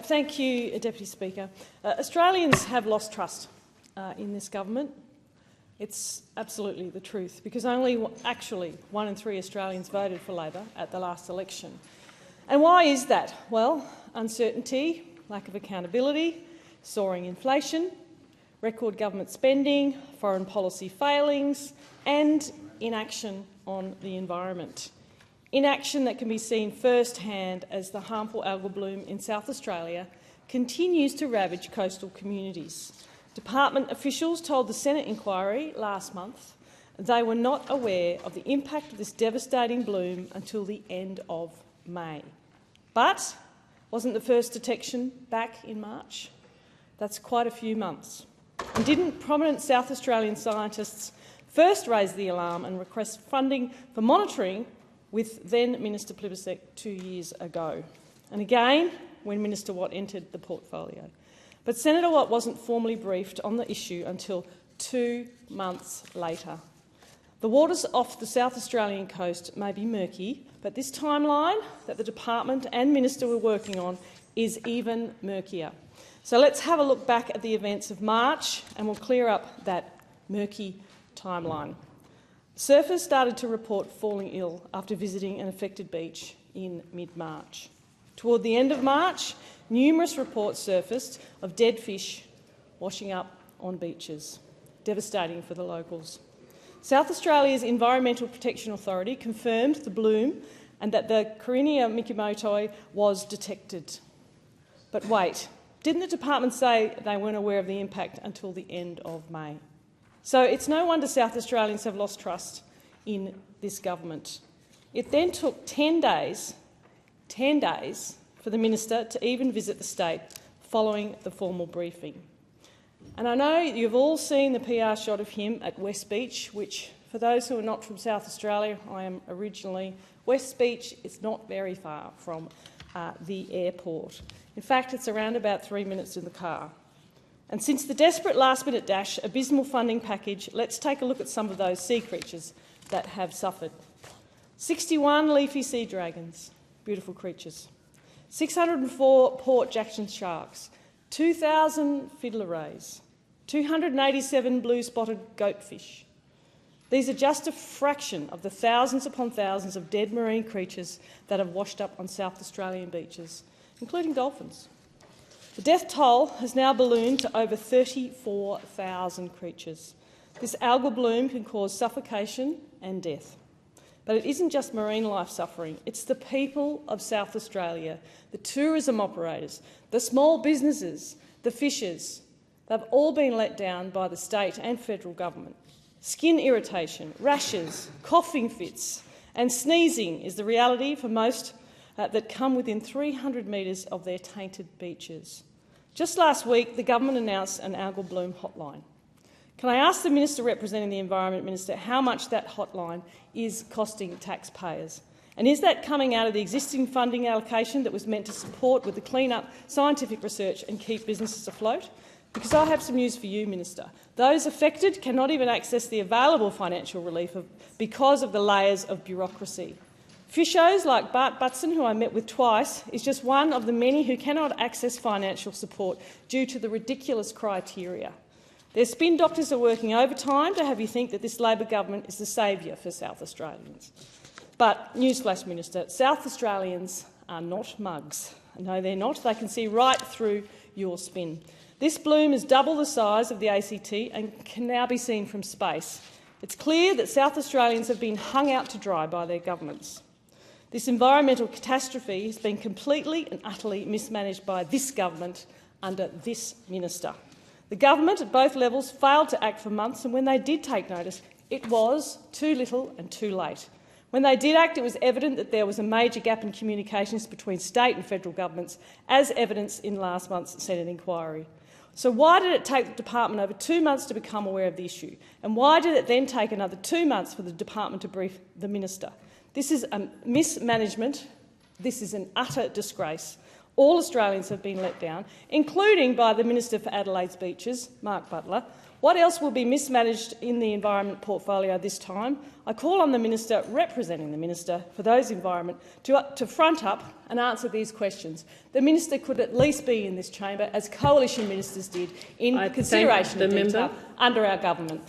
Thank you, Deputy Speaker. Australians have lost trust in this government. It's absolutely the truth, because actually 1 in 3 Australians voted for Labor at the last election. And why is that? Well, uncertainty, lack of accountability, soaring inflation, record government spending, foreign policy failings and inaction on the environment. Inaction that can be seen firsthand as the harmful algal bloom in South Australia continues to ravage coastal communities. Department officials told the Senate inquiry last month they were not aware of the impact of this devastating bloom until the end of May. But wasn't the first detection back in March? That's quite a few months. And didn't prominent South Australian scientists first raise the alarm and request funding for monitoring with then-Minister Plibersek 2 years ago? And again, when Minister Watt entered the portfolio. But Senator Watt wasn't formally briefed on the issue until 2 months later. The waters off the South Australian coast may be murky, but this timeline that the department and minister were working on is even murkier. So let's have a look back at the events of March and we'll clear up that murky timeline. Surfers started to report falling ill after visiting an affected beach in mid-March. Toward the end of March, numerous reports surfaced of dead fish washing up on beaches, devastating for the locals. South Australia's Environmental Protection Authority confirmed the bloom and that the Karenia mikimotoi was detected. But wait, didn't the department say they weren't aware of the impact until the end of May? So it's no wonder South Australians have lost trust in this government. It then took 10 days for the minister to even visit the state following the formal briefing. And I know you've all seen the PR shot of him at West Beach, which, for those who are not from South Australia, I am originally. West Beach is not very far from the airport. In fact, it's around about 3 minutes in the car. And since the desperate last-minute dash, abysmal funding package, let's take a look at some of those sea creatures that have suffered. 61 leafy sea dragons, beautiful creatures. 604 Port Jackson sharks, 2,000 fiddler rays, 287 blue-spotted goatfish. These are just a fraction of the thousands upon thousands of dead marine creatures that have washed up on South Australian beaches, including dolphins. The death toll has now ballooned to over 34,000 creatures. This algal bloom can cause suffocation and death. But it isn't just marine life suffering, it's the people of South Australia, the tourism operators, the small businesses, the fishers. They've all been let down by the state and federal government. Skin irritation, rashes, coughing fits and sneezing is the reality for most that come within 300 metres of their tainted beaches. Just last week, the government announced an algal bloom hotline. Can I ask the Minister representing the Environment Minister how much that hotline is costing taxpayers? And is that coming out of the existing funding allocation that was meant to support with the clean-up scientific research and keep businesses afloat? Because I have some news for you, Minister. Those affected cannot even access the available financial relief because of the layers of bureaucracy. Fishos like Bart Butson, who I met with twice, is just one of the many who cannot access financial support due to the ridiculous criteria. Their spin doctors are working overtime to have you think that this Labor government is the saviour for South Australians. But, newsflash, Minister, South Australians are not mugs. No, they're not. They can see right through your spin. This bloom is double the size of the ACT and can now be seen from space. It's clear that South Australians have been hung out to dry by their governments. This environmental catastrophe has been completely and utterly mismanaged by this government under this minister. The government at both levels failed to act for months, and when they did take notice, it was too little and too late. When they did act, it was evident that there was a major gap in communications between state and federal governments, as evidenced in last month's Senate inquiry. So why did it take the department over 2 months to become aware of the issue? And why did it then take another 2 months for the department to brief the minister? This is a mismanagement. This is an utter disgrace. All Australians have been let down, including by the Minister for Adelaide's Beaches, Mark Butler, What else will be mismanaged in the environment portfolio this time? I call on the minister representing the minister for those environment to front up and answer these questions. The minister could at least be in this chamber, as coalition ministers did, in consideration of detail under our government.